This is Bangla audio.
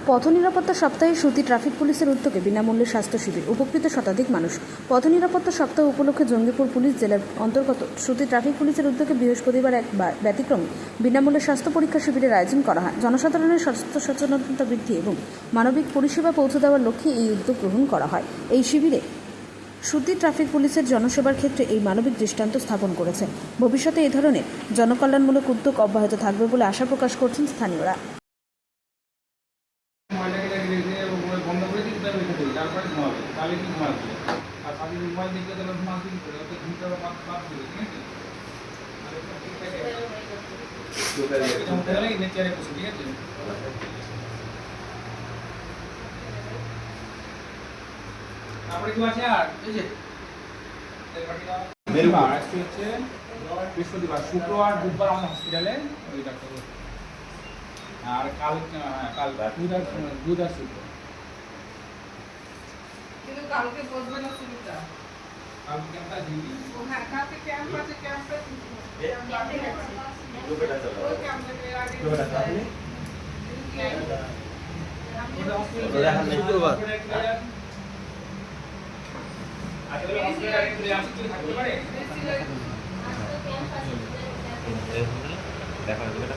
পথ নিরাপত্তা সপ্তাহে সুতি ট্রাফিক পুলিশের উদ্যোগে বিনামূল্যে স্বাস্থ্য শিবির, উপকৃত শতাধিক মানুষ। পথ নিরাপত্তা সপ্তাহ উপলক্ষে জঙ্গিপুর পুলিশ জেলার অন্তর্গত সুতি ট্রাফিক পুলিশের উদ্যোগে বৃহস্পতিবার এক ব্যতিক্রমী বিনামূল্যে স্বাস্থ্য পরীক্ষা শিবিরের আয়োজন করা হয়। জনসাধারণের স্বাস্থ্য সচেতনতা বৃদ্ধি এবং মানবিক পরিষেবা পৌঁছে দেওয়ার লক্ষ্যে এই উদ্যোগ গ্রহণ করা হয়। এই শিবিরে সুতি ট্রাফিক পুলিশের জনসেবার ক্ষেত্রে এই মানবিক দৃষ্টান্ত স্থাপন করেছে। ভবিষ্যতে এই ধরনের জনকল্যাণমূলক উদ্যোগ অব্যাহত থাকবে বলে আশা প্রকাশ করছেন স্থানীয়রা। বন্ধ করে দিতে হবে, তারপরে ঘুমাবে, তাহলে কি ঘুমাবে? আর সাথে মোবাইল দেখতে তাহলে ঘুমাতে কি করে? ওকে ঘুমটা পাপ করে, ঠিক আছে? তাহলে নেচারে বসে, ঠিক আছে? তারপরে কি আছে আর এই যে আজকে হচ্ছে বৃহস্পতিবার, শুক্রবার বুধবার আমাদের হসপিটালে ওই ডাক্তার, আর কাল বুধ আর শুক্র। কিন্তু কালকে বসবে না সুবিধা। কালকে ক্যাম্পটা দিবি। ও হ্যাঁ, কালকে ক্যাম্প আছে, ক্যাম্পে ওই ক্যাম্পে আগে শুক্রবার থাকতে পারে।